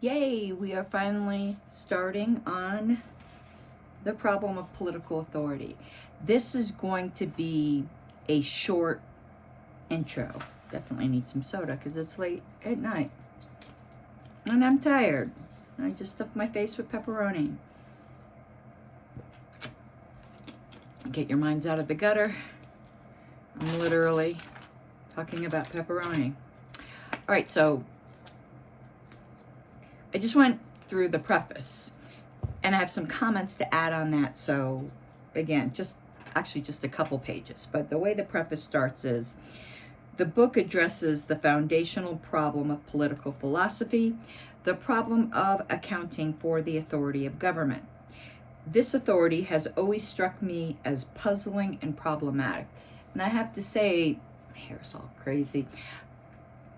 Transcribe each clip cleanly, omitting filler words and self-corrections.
Yay, we are finally starting on the problem of political authority. This is going to be a short intro. Definitely need some soda because it's late at night. And I'm tired. I just stuffed my face with pepperoni. Get your minds out of the gutter. I'm literally talking about pepperoni. All right, so I just went through the preface and I have some comments to add on that. So again, just a couple pages, but the way the preface starts is, the book addresses the foundational problem of political philosophy, the problem of accounting for the authority of government. This authority has always struck me as puzzling and problematic. And I have to say, my hair's all crazy,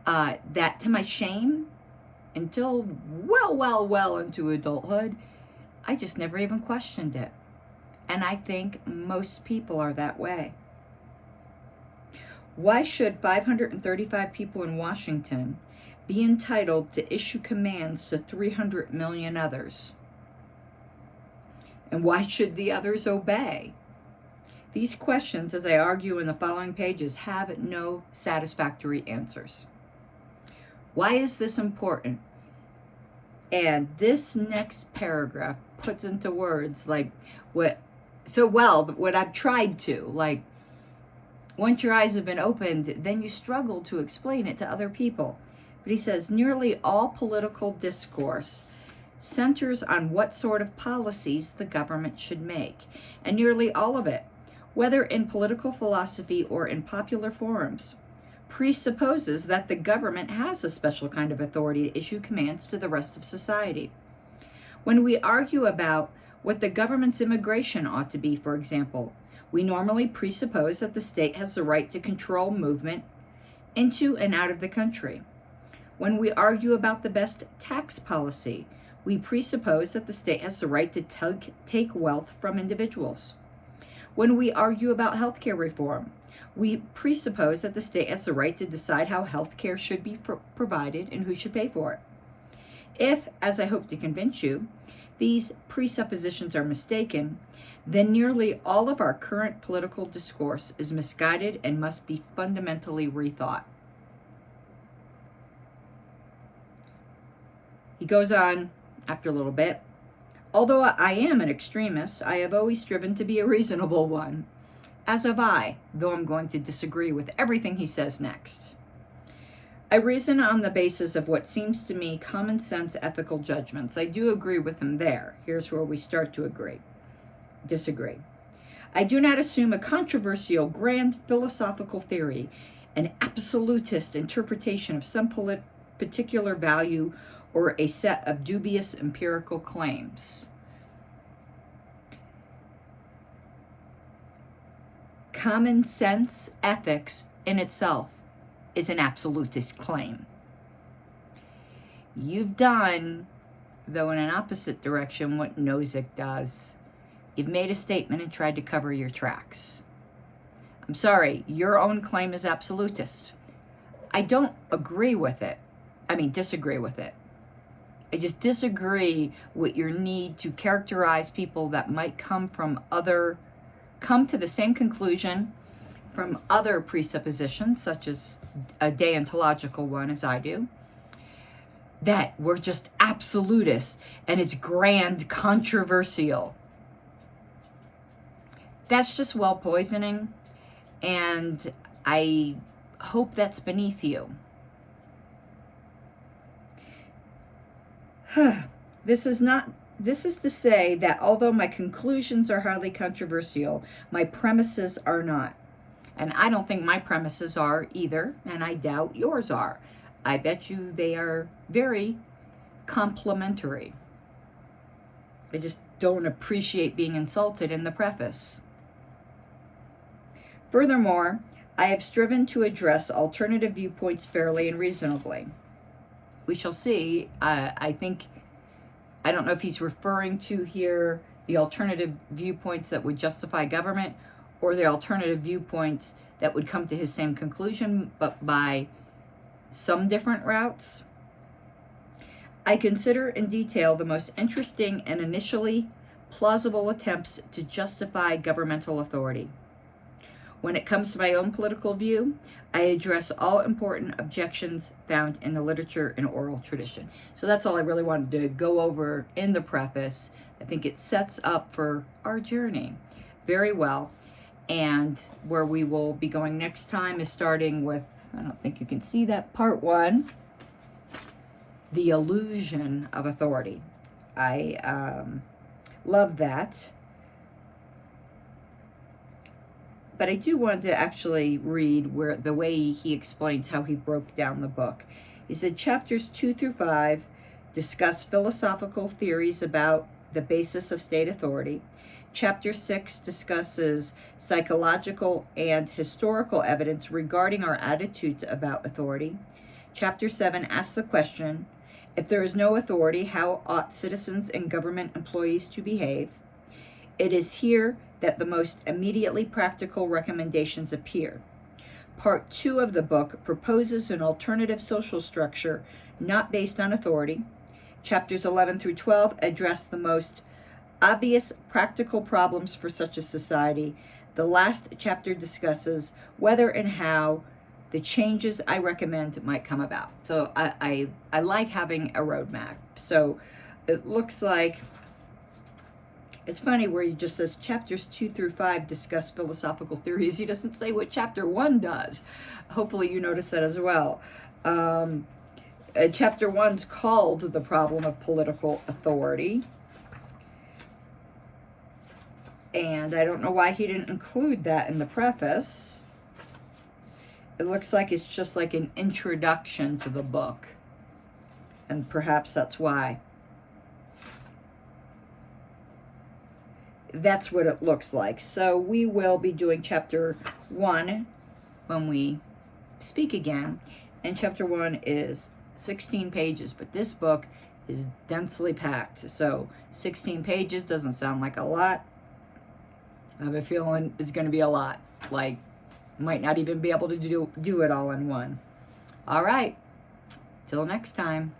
that to my shame, until well into adulthood, I just never even questioned it. And I think most people are that way. Why should 535 people in Washington be entitled to issue commands to 300 million others? And why should the others obey? These questions, as I argue in the following pages, have no satisfactory answers. Why is this important? And this next paragraph puts into words like what I've tried to, like, once your eyes have been opened, then you struggle to explain it to other people. But he says, nearly all political discourse centers on what sort of policies the government should make. And nearly all of it, whether in political philosophy or in popular forums, presupposes that the government has a special kind of authority to issue commands to the rest of society. When we argue about what the government's immigration ought to be, for example, we normally presuppose that the state has the right to control movement into and out of the country. When we argue about the best tax policy, we presuppose that the state has the right to take wealth from individuals. When we argue about healthcare reform, we presuppose that the state has the right to decide how healthcare should be provided and who should pay for it. If, as I hope to convince you, these presuppositions are mistaken, then nearly all of our current political discourse is misguided and must be fundamentally rethought. He goes on after a little bit. Although I am an extremist, I have always striven to be a reasonable one, as have I, though I'm going to disagree with everything he says next. I reason on the basis of what seems to me common sense ethical judgments. I do agree with him there. Here's where we start to disagree. I do not assume a controversial grand philosophical theory, an absolutist interpretation of some particular value, or a set of dubious empirical claims. Common sense ethics in itself is an absolutist claim. You've done, though in an opposite direction, what Nozick does. You've made a statement and tried to cover your tracks. I'm sorry, your own claim is absolutist. I don't agree with it. Disagree with it. I just disagree with your need to characterize people that might come to the same conclusion from other presuppositions, such as a deontological one, as I do, that we're just absolutists and it's grand controversial. That's just well poisoning, and I hope that's beneath you. This is to say that although my conclusions are highly controversial, my premises are not. And I don't think my premises are either, and I doubt yours are. I bet you they are very complimentary. I just don't appreciate being insulted in the preface. Furthermore, I have striven to address alternative viewpoints fairly and reasonably. We shall see. I don't know if he's referring to here the alternative viewpoints that would justify government, or the alternative viewpoints that would come to his same conclusion, but by some different routes. I consider in detail the most interesting and initially plausible attempts to justify governmental authority. When it comes to my own political view, I address all important objections found in the literature and oral tradition. So that's all I really wanted to go over in the preface. I think it sets up for our journey very well. And where we will be going next time is starting with, I don't think you can see that, part 1, the illusion of authority. I love that. But I do want to actually read where the way he explains how he broke down the book. He said chapters 2 through 5 discuss philosophical theories about the basis of state authority. Chapter 6 discusses psychological and historical evidence regarding our attitudes about authority. Chapter 7 asks the question, if there is no authority, how ought citizens and government employees to behave? It is here that the most immediately practical recommendations appear. Part 2 of the book proposes an alternative social structure not based on authority. Chapters 11 through 12 address the most obvious practical problems for such a society. The last chapter discusses whether and how the changes I recommend might come about. So I like having a roadmap. So it looks like, it's funny where he just says chapters 2 through 5 discuss philosophical theories. He doesn't say what chapter 1 does. Hopefully you notice that as well. Chapter 1's called The Problem of Political Authority. And I don't know why he didn't include that in the preface. It looks like it's just like an introduction to the book. And perhaps that's why. That's what it looks like. So we will be doing chapter 1 when we speak again. And chapter 1 is 16 pages, but this book is densely packed. So 16 pages doesn't sound like a lot. I have a feeling it's going to be a lot. Like, might not even be able to do it all in one. All right. Till next time.